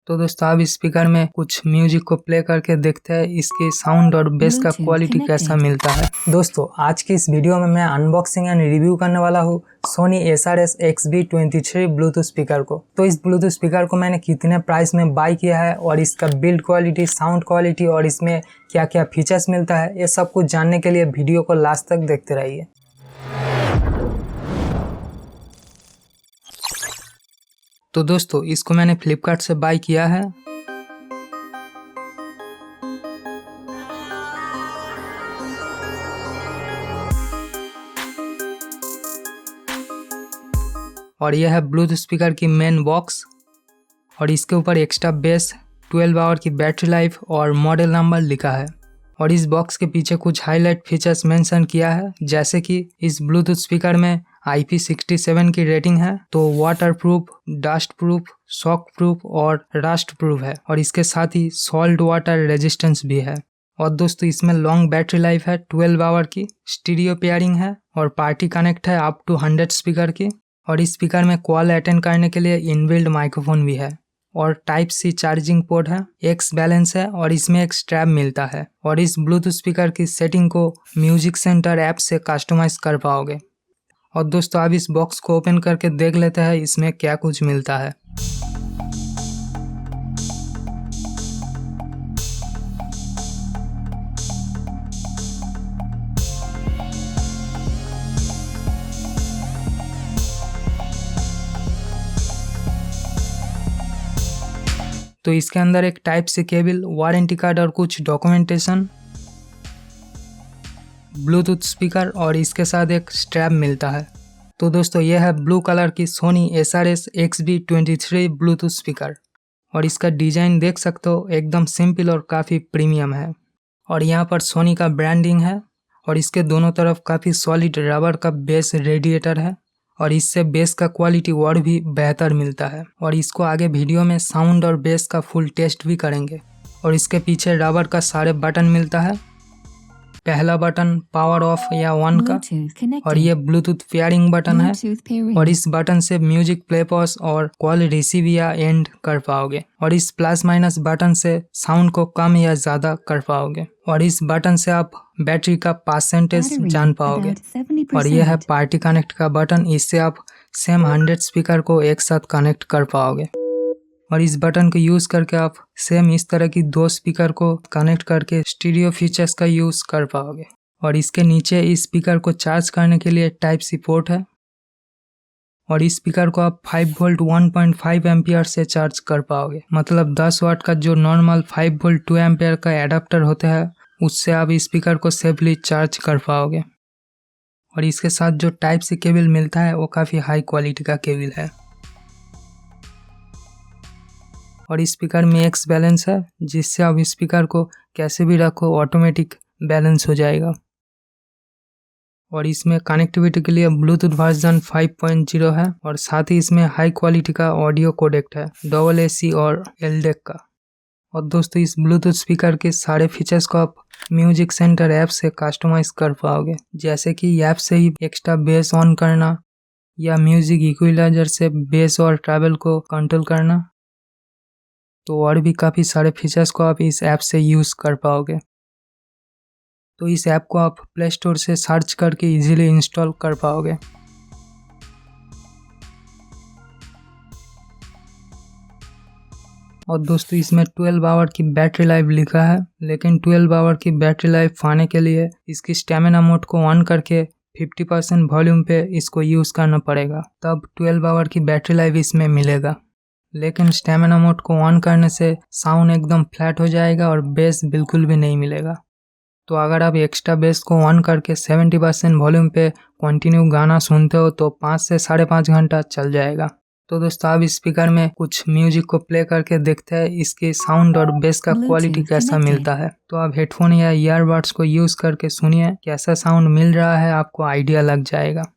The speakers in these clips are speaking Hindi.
तो दोस्तों अब स्पीकर में कुछ म्यूजिक को प्ले करके देखते हैं इसके साउंड और बेस का क्वालिटी कैसा मिलता है। दोस्तों आज की इस वीडियो में मैं अनबॉक्सिंग एंड रिव्यू करने वाला हूँ Soni SRS XB23 Bluetooth speaker को। तो इस ब्लूटूथ स्पीकर को मैंने कितने प्राइस में बाय किया है और इसका बिल्ड क्वालिटी, साउंड क्वालिटी और इसमें क्या क्या फीचर्स मिलता है, ये सब कुछ जानने के लिए वीडियो को लास्ट तक देखते रहिए। तो दोस्तों इसको मैंने फ्लिपकार्ट से बाय किया है। और यह है ब्लूटूथ स्पीकर की मेन बॉक्स और इसके ऊपर एक्स्ट्रा बेस, 12 आवर की बैटरी लाइफ और मॉडल नंबर लिखा है। और इस बॉक्स के पीछे कुछ हाईलाइट फीचर्स मेंशन किया है, जैसे कि इस ब्लूटूथ स्पीकर में IP67 की रेटिंग है, तो water proof, dust proof, shock proof और रस्ट प्रूफ है और इसके साथ ही सॉल्ट वाटर रेजिस्टेंस भी है। और दोस्तों इसमें लॉन्ग बैटरी लाइफ है, 12 आवर की, स्टीरियो पेयरिंग है और पार्टी कनेक्ट है अप टू 100 स्पीकर की। और इस स्पीकर में कॉल अटेंड करने के लिए इनबिल्ट माइक्रोफोन भी है और टाइप सी चार्जिंग पोर्ट है, एक्स बैलेंस है और इसमें एक स्ट्रैप मिलता है। और इस ब्लूटूथ स्पीकर की सेटिंग को म्यूजिक सेंटर ऐप से कस्टमाइज कर पाओगे। और दोस्तों अब इस बॉक्स को ओपन करके देख लेते हैं इसमें क्या कुछ मिलता है। तो इसके अंदर एक type C cable, warranty card और कुछ डॉक्यूमेंटेशन, ब्लूटूथ स्पीकर और इसके साथ एक स्ट्रैप मिलता है। तो दोस्तों यह है ब्लू कलर की Soni SRS XB23 Bluetooth speaker और इसका डिजाइन देख सकते हो, एकदम सिंपल और काफ़ी प्रीमियम है। और यहाँ पर सोनी का ब्रांडिंग है और इसके दोनों तरफ काफ़ी सॉलिड रबर का बेस रेडिएटर है और इससे बेस का क्वालिटी और भी बेहतर मिलता है। और इसको आगे वीडियो में साउंड और बेस का फुल टेस्ट भी करेंगे। और इसके पीछे रबर का सारे बटन मिलता है, पहला बटन पावर ऑफ या ऑन का, और ये ब्लूटूथ पेयरिंग बटन है और इस बटन से म्यूजिक प्ले पॉज और कॉल रिसीव या एंड कर पाओगे। और इस प्लस माइनस बटन से साउंड को कम या ज्यादा कर पाओगे। और इस बटन से आप बैटरी का परसेंटेज जान पाओगे। और यह है पार्टी कनेक्ट का बटन, इससे आप सेम 100 स्पीकर को एक साथ कनेक्ट कर पाओगे। और इस बटन को यूज करके आप सेम इस तरह की 2 स्पीकर को कनेक्ट करके स्टीरियो फीचर्स का यूज कर पाओगे। और इसके नीचे इस स्पीकर को चार्ज करने के लिए टाइप सी पोर्ट है और इस स्पीकर को आप 5 वोल्ट 1.5 एम्पियर से चार्ज कर पाओगे। मतलब 10 वाट का जो नॉर्मल 5 वोल्ट 2 एम्पियर का एडाप्टर होता है उससे आप इस स्पीकर को सेफली चार्ज कर पाओगे। और इसके साथ जो टाइप सी केबल मिलता है वो काफ़ी हाई क्वालिटी का केबल है। और इस स्पीकर में एक्स बैलेंस है, जिससे आप इस स्पीकर को कैसे भी रखो ऑटोमेटिक बैलेंस हो जाएगा। और इसमें कनेक्टिविटी के लिए ब्लूटूथ वर्जन 5.0 है और साथ ही इसमें हाई क्वालिटी का ऑडियो कोडेक है, AAC और LDAC का। और दोस्तों इस ब्लूटूथ स्पीकर के सारे फीचर्स को आप म्यूजिक सेंटर ऐप से कस्टमाइज कर पाओगे, जैसे कि ऐप से ही एक्स्ट्रा बेस ऑन करना या म्यूजिक इक्विलाइजर से बेस और ट्रैवल को कंट्रोल करना। तो और भी काफ़ी सारे फीचर्स को आप इस ऐप से यूज़ कर पाओगे। तो इस ऐप को आप प्ले स्टोर से सर्च करके इजीली इंस्टॉल कर पाओगे। और दोस्तों इसमें 12 आवर की बैटरी लाइफ लिखा है, लेकिन 12 आवर की बैटरी लाइफ पाने के लिए इसकी स्टैमिना मोड को ऑन करके 50% वॉल्यूम पे इसको यूज़ करना पड़ेगा, तब 12 आवर की बैटरी लाइफ इसमें मिलेगा। लेकिन स्टैमिना मोड को ऑन करने से साउंड एकदम फ्लैट हो जाएगा और बेस बिल्कुल भी नहीं मिलेगा। तो अगर आप एक्स्ट्रा बेस को ऑन करके 70% वॉल्यूम पे कंटिन्यू गाना सुनते हो तो 5 से 5.5 घंटा चल जाएगा। तो दोस्तों अब इस स्पीकर में कुछ म्यूजिक को प्ले करके देखते हैं इसके साउंड और बेस का क्वालिटी कैसा मिलता है। तो आप हेडफोन या ईयरबड्स को यूज करके सुनिए, कैसा साउंड मिल रहा है आपको आइडिया लग जाएगा।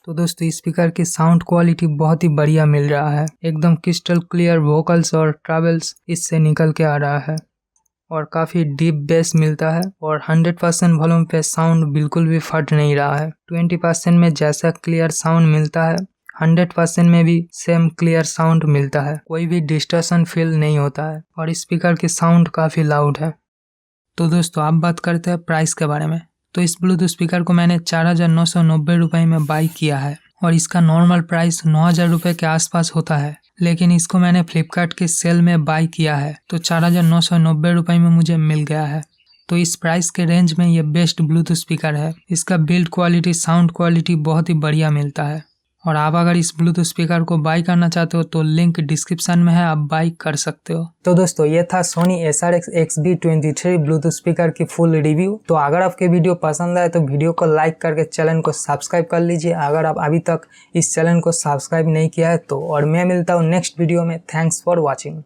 तो दोस्तों इस स्पीकर की साउंड क्वालिटी बहुत ही बढ़िया मिल रहा है, एकदम क्रिस्टल क्लियर वोकल्स और ट्रैवल्स इससे निकल के आ रहा है और काफ़ी डीप बेस मिलता है और 100% वॉल्यूम पे साउंड बिल्कुल भी फट नहीं रहा है। 20% में जैसा क्लियर साउंड मिलता है 100% में भी सेम क्लियर साउंड मिलता है, कोई भी डिस्टॉर्शन फील नहीं होता है और इस स्पीकर की साउंड काफ़ी लाउड है। तो दोस्तों आप बात करते हैं प्राइस के बारे में। तो इस ब्लूटूथ स्पीकर को मैंने 4,990 रुपये में बाई किया है और इसका नॉर्मल प्राइस 9,000 रुपये के आसपास होता है, लेकिन इसको मैंने फ्लिपकार्ट के सेल में बाई किया है तो 4,990 रुपये में मुझे मिल गया है। तो इस प्राइस के रेंज में ये बेस्ट ब्लूटूथ स्पीकर है। इसका बिल्ड क्वालिटी, साउंड क्वालिटी बहुत ही बढ़िया मिलता है और आप अगर इस ब्लूटूथ स्पीकर को बाई करना चाहते हो तो लिंक डिस्क्रिप्शन में है, आप बाई कर सकते हो। तो दोस्तों ये था Sony SRX XB23 Bluetooth speaker की फुल रिव्यू। तो अगर आपके वीडियो पसंद आए तो वीडियो को लाइक करके चैनल को सब्सक्राइब कर लीजिए अगर आप अभी तक इस चैनल को सब्सक्राइब नहीं किया है तो। और मैं मिलता हूँ नेक्स्ट वीडियो में। Thanks for watching.